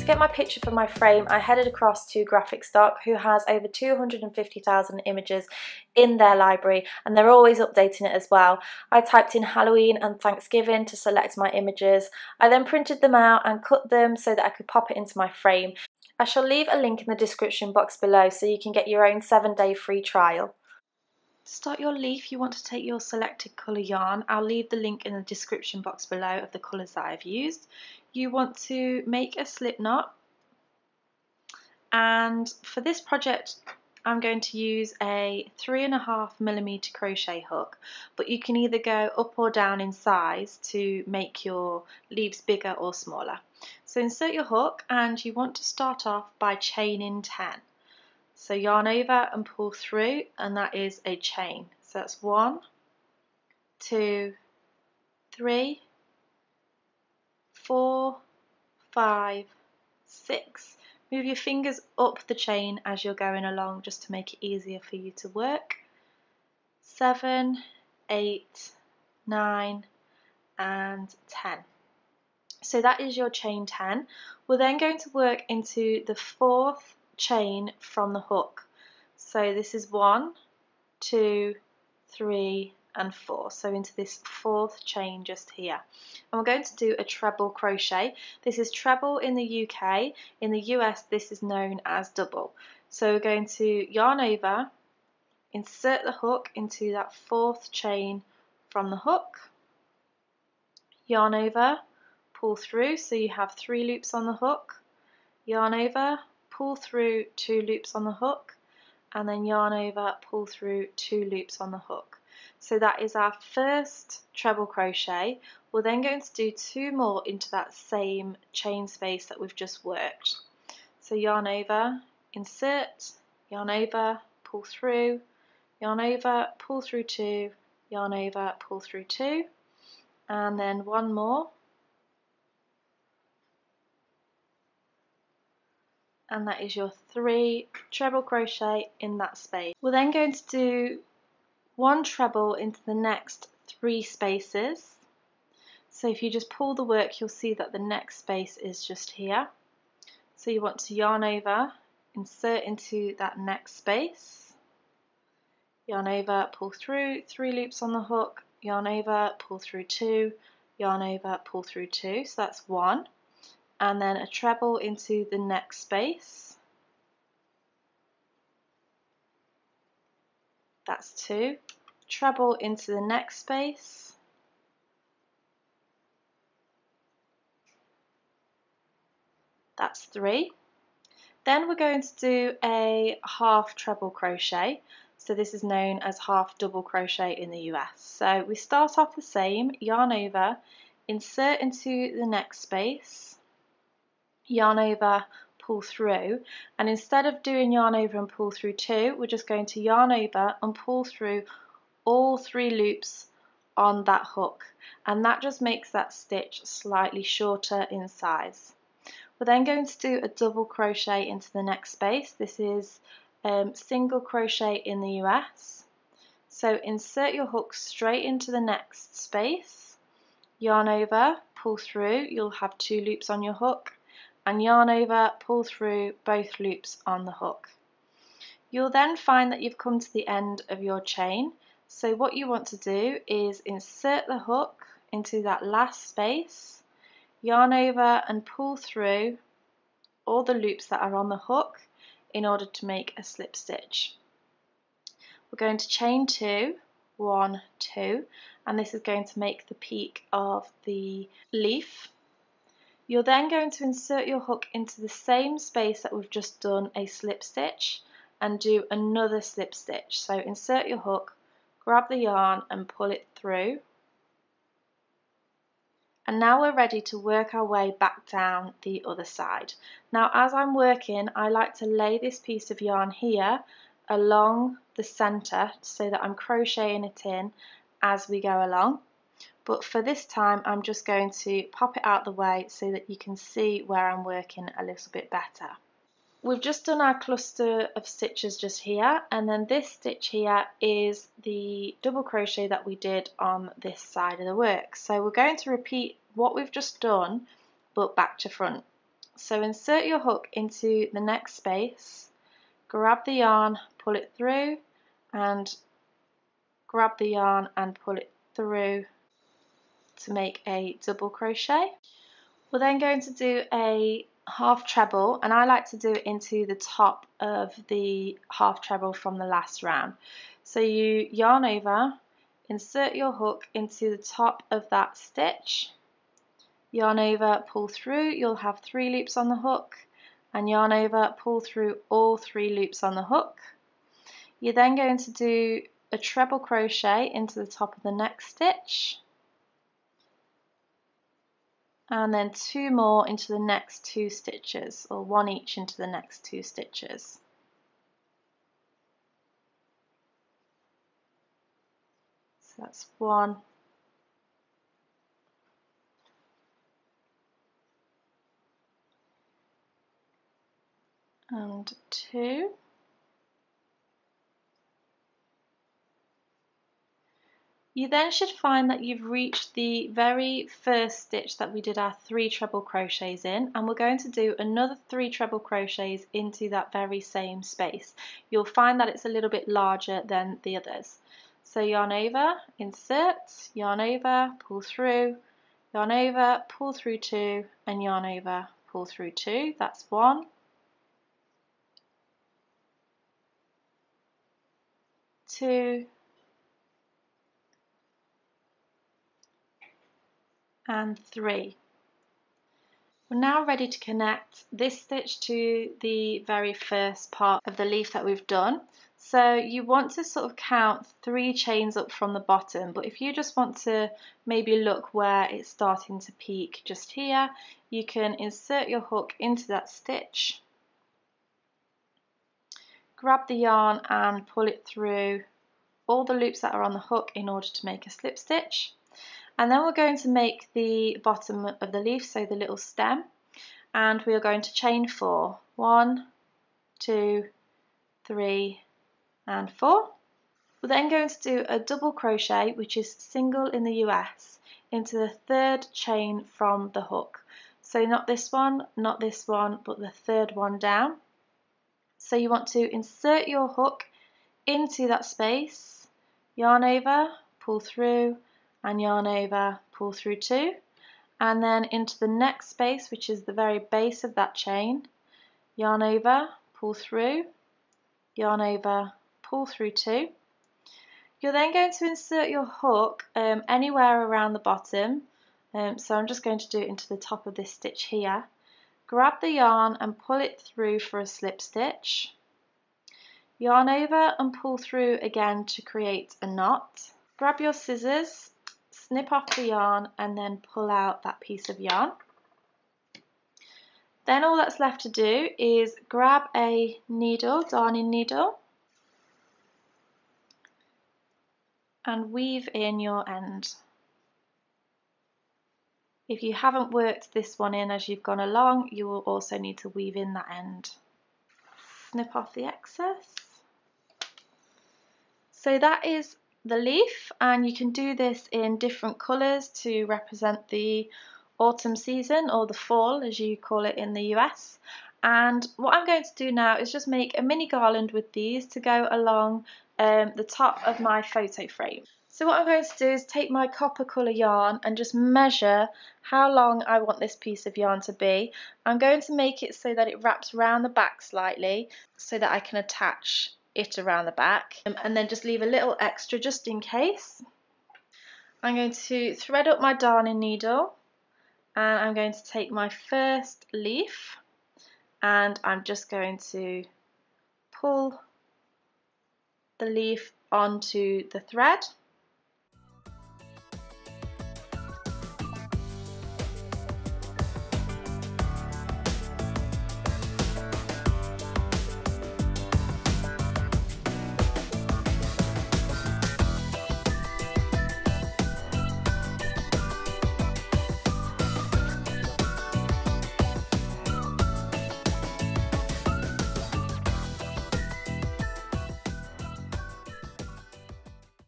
to get my picture for my frame, I headed across to Graphic Stock, who has over 250,000 images in their library, and they're always updating it as well. I typed in Halloween and Thanksgiving to select my images. I then printed them out and cut them so that I could pop it into my frame. I shall leave a link in the description box below so you can get your own 7-day free trial. To start your leaf, you want to take your selected colour yarn. I'll leave the link in the description box below of the colours that I've used. You want to make a slip knot, and for this project I'm going to use a 3.5mm crochet hook, but you can either go up or down in size to make your leaves bigger or smaller. So insert your hook, and you want to start off by chaining 10. So yarn over and pull through, and that is a chain. So that's 1, 2, 3, 4, 5, 6. Move your fingers up the chain as you're going along just to make it easier for you to work. 7, 8, 9 and 10. So that is your chain 10. We're then going to work into the 4th chain from the hook. So this is 1, 2, 3 and 4. So into this 4th chain just here. And we're going to do a treble crochet. This is treble in the UK. In the US this is known as double. So we're going to yarn over, insert the hook into that 4th chain from the hook, yarn over, pull through, so you have 3 loops on the hook, yarn over, pull through 2 loops on the hook, and then yarn over, pull through 2 loops on the hook. So that is our first treble crochet. We're then going to do 2 more into that same chain space that we've just worked. So yarn over, insert, yarn over, pull through, yarn over, pull through 2, yarn over, pull through 2, and then 1 more. And that is your 3 treble crochet in that space. We're then going to do 1 treble into the next 3 spaces. So if you just pull the work, you'll see that the next space is just here. So you want to yarn over, insert into that next space, yarn over, pull through, 3 loops on the hook, yarn over, pull through 2, yarn over, pull through 2, so that's 1. And then a treble into the next space, that's 2, treble into the next space, that's 3. Then we're going to do a half treble crochet, so this is known as half double crochet in the US. So we start off the same, yarn over, insert into the next space, yarn over, pull through, and instead of doing yarn over and pull through 2, we're just going to yarn over and pull through all 3 loops on that hook, and that just makes that stitch slightly shorter in size. We're then going to do a double crochet into the next space. This is single crochet in the US. So insert your hook straight into the next space, yarn over, pull through, you'll have 2 loops on your hook, and yarn over, pull through both loops on the hook. You'll then find that you've come to the end of your chain, so what you want to do is insert the hook into that last space, yarn over and pull through all the loops that are on the hook in order to make a slip stitch. We're going to chain 2, 1, 2, and this is going to make the peak of the leaf. You're then going to insert your hook into the same space that we've just done a slip stitch and do another slip stitch. So insert your hook, grab the yarn and pull it through. And now we're ready to work our way back down the other side. Now as I'm working, I like to lay this piece of yarn here along the centre so that I'm crocheting it in as we go along. But for this time I'm just going to pop it out the way so that you can see where I'm working a little bit better. We've just done our cluster of stitches just here, and then this stitch here is the double crochet that we did on this side of the work. So we're going to repeat what we've just done but back to front. So insert your hook into the next space, grab the yarn, pull it through, and grab the yarn and pull it through to make a double crochet. We're then going to do a half treble, and I like to do it into the top of the half treble from the last round. So you yarn over, insert your hook into the top of that stitch, yarn over, pull through, you'll have 3 loops on the hook, and yarn over, pull through all 3 loops on the hook. You're then going to do a treble crochet into the top of the next stitch, and then 2 more into the next 2 stitches, or 1 each into the next 2 stitches. So that's 1 and 2. You then should find that you've reached the very first stitch that we did our 3 treble crochets in, and we're going to do another 3 treble crochets into that very same space. You'll find that it's a little bit larger than the others. So yarn over, insert, yarn over, pull through, yarn over, pull through 2, and yarn over, pull through 2. That's 1, 2, and 3. We're now ready to connect this stitch to the very first part of the leaf that we've done. So you want to sort of count 3 chains up from the bottom, but if you just want to maybe look where it's starting to peak just here, you can insert your hook into that stitch, grab the yarn and pull it through all the loops that are on the hook in order to make a slip stitch. And then we're going to make the bottom of the leaf, so the little stem, and we are going to chain 4. 1, 2, 3, and 4. We're then going to do a double crochet, which is single in the US, into the 3rd chain from the hook. So not this one, not this one, but the 3rd one down. So you want to insert your hook into that space, yarn over, pull through, and yarn over, pull through 2, and then into the next space, which is the very base of that chain, yarn over, pull through, yarn over, pull through 2. You're then going to insert your hook anywhere around the bottom, so I'm just going to do it into the top of this stitch here. Grab the yarn and pull it through for a slip stitch, yarn over and pull through again to create a knot. Grab your scissors, snip off the yarn, and then pull out that piece of yarn. Then all that's left to do is grab a needle, darning needle, and weave in your end. If you haven't worked this one in as you've gone along, you will also need to weave in that end. Snip off the excess. So that is the leaf, and you can do this in different colours to represent the autumn season, or the fall as you call it in the US. And what I'm going to do now is just make a mini garland with these to go along the top of my photo frame. So what I'm going to do is take my copper colour yarn and just measure how long I want this piece of yarn to be. I'm going to make it so that it wraps around the back slightly so that I can attach it around the back, and then just leave a little extra just in case. I'm going to thread up my darning needle, and I'm going to take my first leaf, and I'm just going to pull the leaf onto the thread,